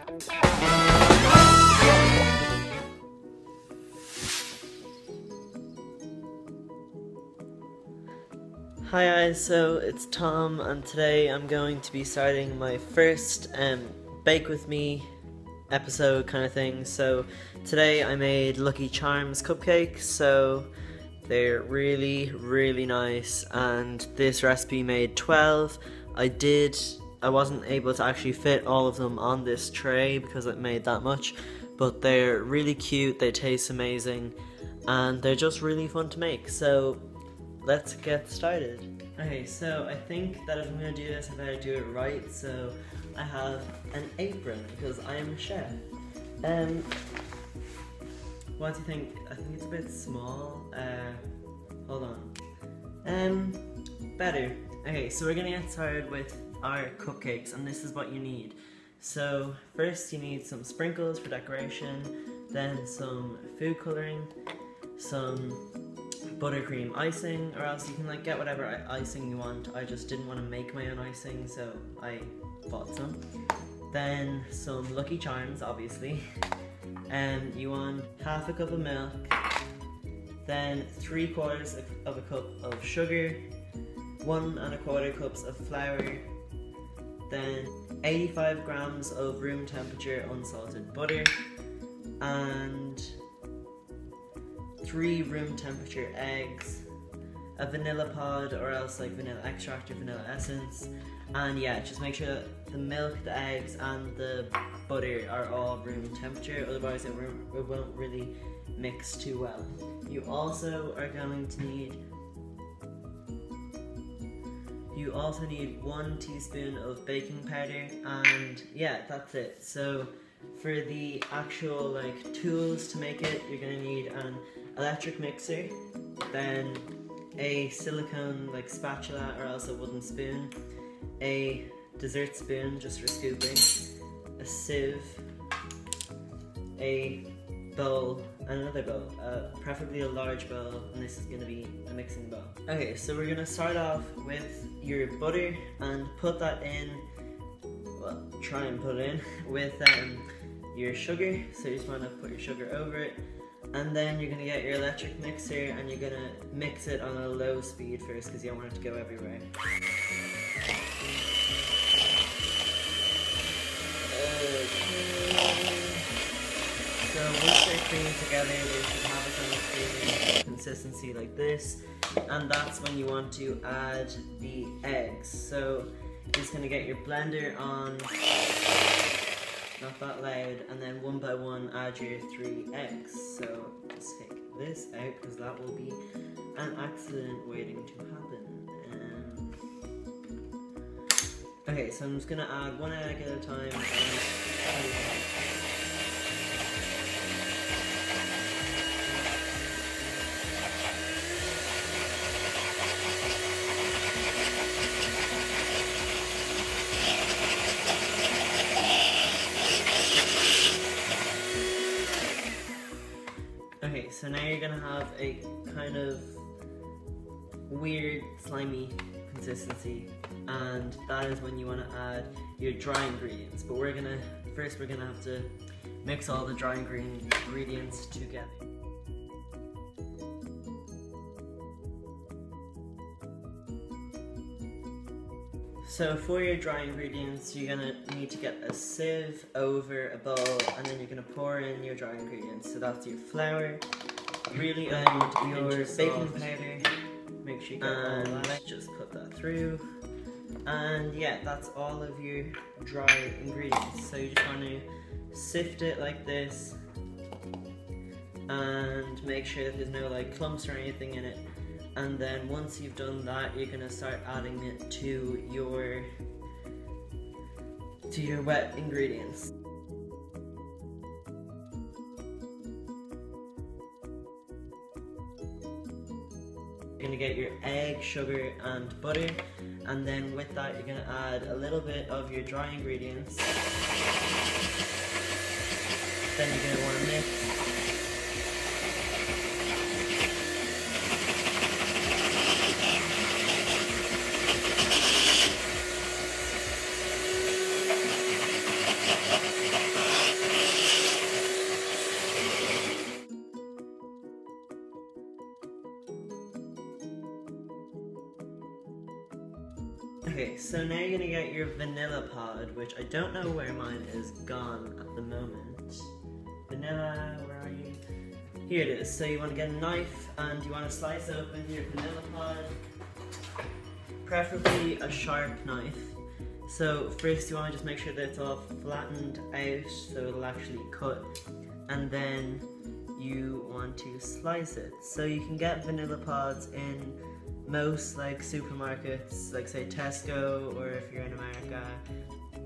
Hi guys, so it's Tom, and today I'm going to be starting my first Bake With Me episode kind of thing. So today I made Lucky Charms cupcakes, so they're really nice, and this recipe made 12. I wasn't able to actually fit all of them on this tray because it made that much, but they're really cute, they taste amazing, and they're just really fun to make. So let's get started. Okay, so I think that if I'm going to do this, I better do it right. So I have an apron because I am a chef. What do you think? I think it's a bit small. Hold on. Better. Okay, so we're going to get started with our cupcakes, and this is what you need. So first you need some sprinkles for decoration, then some food coloring, some buttercream icing, or else you can like get whatever icing you want. I just didn't want to make my own icing, so I bought some. Then some Lucky Charms, obviously. You want half a cup of milk, then 3/4 of a cup of sugar, 1 1/4 cups of flour, then 85 grams of room temperature unsalted butter, and 3 room temperature eggs, a vanilla pod, or else like vanilla extract or vanilla essence. And yeah, just make sure that the milk, the eggs, and the butter are all room temperature, otherwise it won't really mix too well. You also are going to need 1 teaspoon of baking powder, and yeah, that's it. So for the actual like tools to make it, you're gonna need an electric mixer, then a silicone like spatula or else a wooden spoon, a dessert spoon just for scooping, a sieve, a bowl, and another bowl, preferably a large bowl, and this is going to be a mixing bowl. Okay, so we're going to start off with your butter and put that in, well, try and put it in with your sugar. So you just want to put your sugar over it, and then you're going to get your electric mixer and you're going to mix it on a low speed first because you don't want it to go everywhere. So once they're creamed together, they should have a kind of creamy consistency like this, and that's when you want to add the eggs. So you're just going to get your blender on, not that loud, and then one by one add your 3 eggs. So just take this out because that will be an accident waiting to happen. Okay, so I'm just going to add 1 egg at a time. Okay, so now you're gonna have a kind of weird, slimy consistency, and that is when you want to add your dry ingredients. But first we're gonna have to mix all the dry ingredients together. So for your dry ingredients, you're going to need to get a sieve over a bowl, and then you're going to pour in your dry ingredients. So that's your flour, really your baking powder, make sure you get all that, just put that through. And yeah, that's all of your dry ingredients. So you just want to sift it like this, and make sure that there's no like clumps or anything in it. And then once you've done that, you're gonna start adding it to your wet ingredients. You're gonna get your egg, sugar, and butter, and then with that, you're gonna add a little bit of your dry ingredients. Then you're gonna want to mix. Okay, so now you're gonna get your vanilla pod, which I don't know where mine is gone at the moment. Vanilla, where are you? Here it is. So you want to get a knife and you want to slice open your vanilla pod, preferably a sharp knife. So first you want to just make sure that it's all flattened out so it'll actually cut, and then you want to slice it. So you can get vanilla pods in most like supermarkets, like say Tesco, or if you're in America,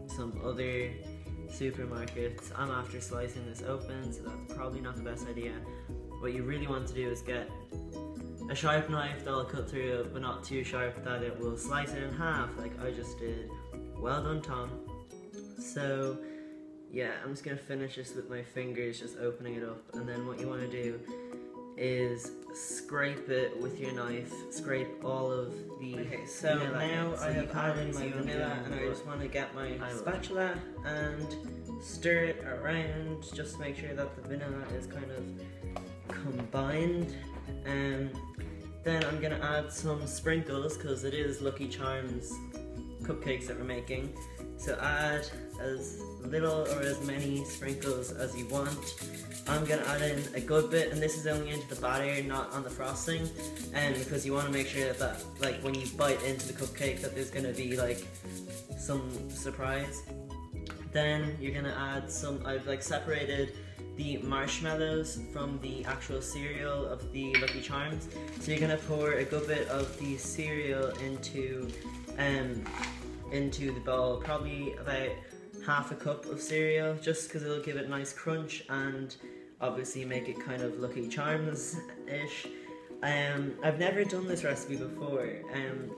some other supermarkets. I'm after slicing this open, so that's probably not the best idea. What you really want to do is get a sharp knife that'll cut through it, but not too sharp that it will slice it in half like I just did. Well done, Tom. So yeah, I'm just gonna finish this with my fingers, just opening it up, and then what you want to do is scrape it with your knife, scrape all of the Okay, so now I have added my vanilla, and I just want to get my spatula and stir it around just to make sure that the vanilla is kind of combined. Then I'm going to add some sprinkles because it is Lucky Charms cupcakes that we're making. So add as little or as many sprinkles as you want. I'm going to add in a good bit, and this is only into the batter, not on the frosting, because you want to make sure that like when you bite into the cupcake that there's going to be like some surprise. Then you're going to add some, I've like separated the marshmallows from the actual cereal of the Lucky Charms. So you're going to pour a good bit of the cereal into the bowl, probably about half a cup of cereal, just because it'll give it a nice crunch and obviously make it kind of Lucky Charms-ish. I've never done this recipe before,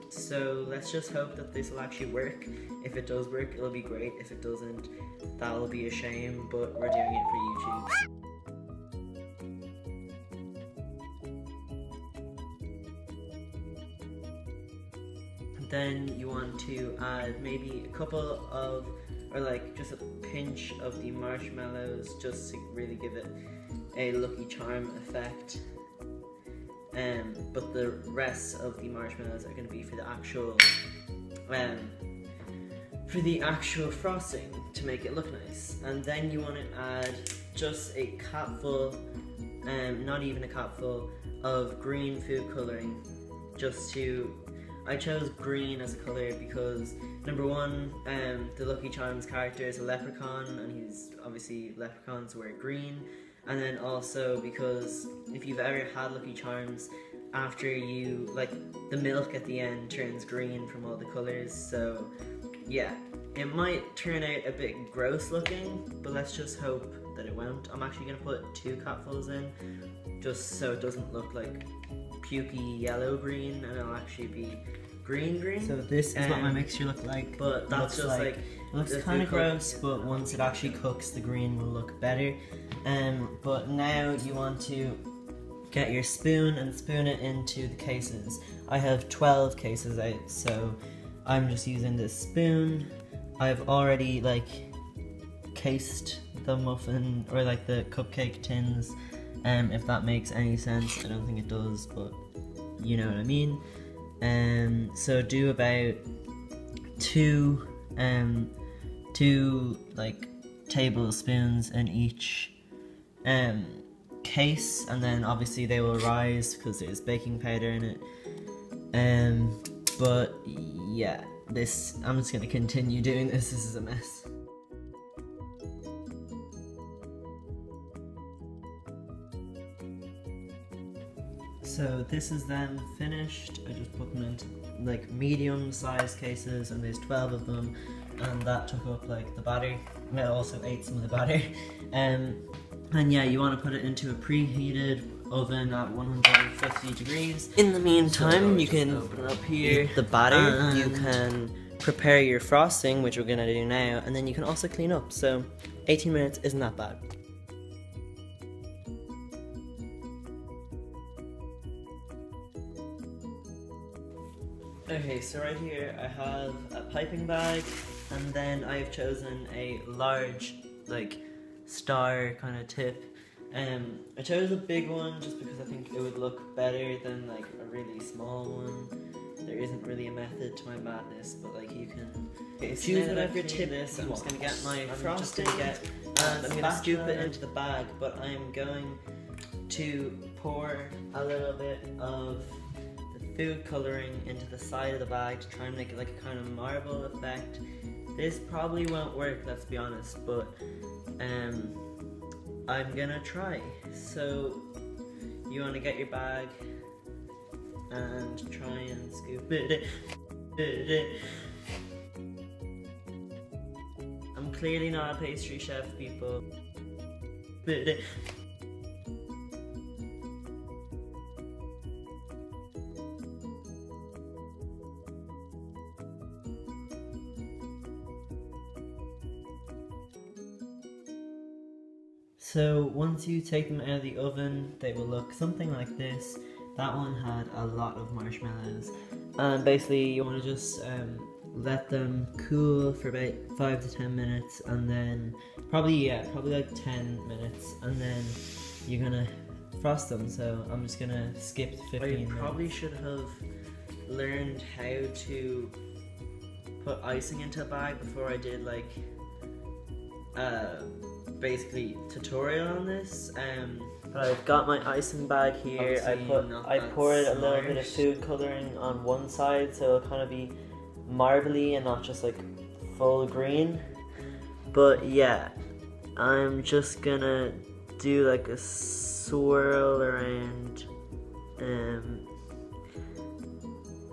so let's just hope that this will actually work. If it does work, it'll be great. If it doesn't, that'll be a shame, but we're doing it for YouTube. Then you want to add maybe a couple of, or like just a pinch of the marshmallows, just to really give it a Lucky Charm effect. But the rest of the marshmallows are going to be for the actual frosting to make it look nice. And then you want to add just a cupful, not even a cupful, of green food coloring. I chose green as a color because number one, the Lucky Charms character is a leprechaun, and leprechauns wear green. And then also because if you've ever had Lucky Charms, after you, like, the milk at the end turns green from all the colors, so yeah, it might turn out a bit gross looking, but let's just hope that it won't. I'm actually going to put 2 cupfuls in, just so it doesn't look like pukey yellow-green, and it'll actually be green-green. So this is what my mixture looked like, but that's just like it looks kind of gross, but once it actually cooks, the green will look better. But now you want to get your spoon and spoon it into the cases. I have 12 cases out, so I'm just using this spoon. I've already like cased the muffin, or like the cupcake tins, if that makes any sense. I don't think it does, but you know what I mean. So do about two like tablespoons in each case, and then obviously they will rise because there's baking powder in it. But yeah, I'm just gonna continue doing this. This is a mess. So this is them finished. I just put them into like medium-sized cases, and there's 12 of them, and that took up like the batter. And I also ate some of the batter. And yeah, you want to put it into a preheated oven at 150 degrees. In the meantime, you can open up here the batter. You can prepare your frosting, which we're gonna do now, and then you can also clean up. So 18 minutes isn't that bad. Okay, so right here I have a piping bag, and then I've chosen a large, like, star kind of tip. I chose a big one just because I think it would look better than like a really small one. there isn't really a method to my madness, but like you can choose whatever tip this. I'm just gonna get my frosting, and I'm gonna scoop it into the bag, but I'm going to pour a little bit of the food coloring into the side of the bag to try and make it like a kind of marble effect. This probably won't work, let's be honest, but I'm gonna try. So you want to get your bag and try and scoop it. I'm clearly not a pastry chef, people. So once you take them out of the oven, they will look something like this. That one had a lot of marshmallows. And basically you want to just let them cool for about 5 to 10 minutes, and then probably like 10 minutes, and then you're gonna frost them. So I'm just gonna skip to 15 minutes. I probably should have learned how to put icing into a bag before I did like basically tutorial on this. But I've got my icing bag here. I poured a little bit of food coloring on one side, so it'll kind of be marbly and not just like full green. But yeah, I'm just gonna do like a swirl around,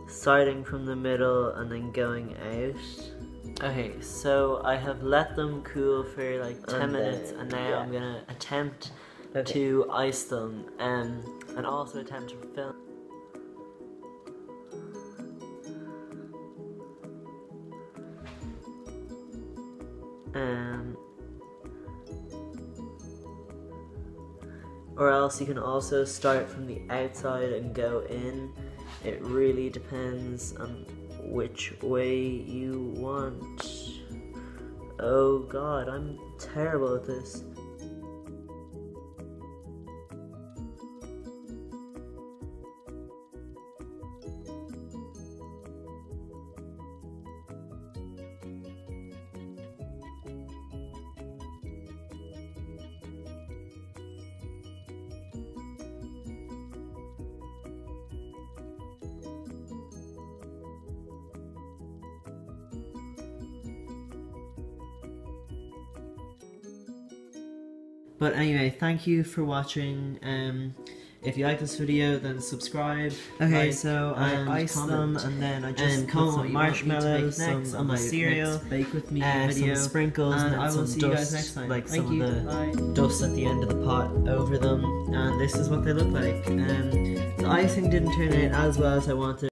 starting from the middle and then going out. Okay, so I have let them cool for like 10 minutes, and now I'm gonna attempt to ice them, and also attempt to film. Or else you can also start from the outside and go in. It really depends on which way you want. Oh god, I'm terrible at this. But anyway, thank you for watching. If you like this video, then subscribe. Okay, like, so I iced them, and then I just put some marshmallows, some my cereal, bake with me some sprinkles, and I will see you guys next time. Like some of the dust at the end of the pot over them, and this is what they look like. The icing didn't turn out as well as I wanted.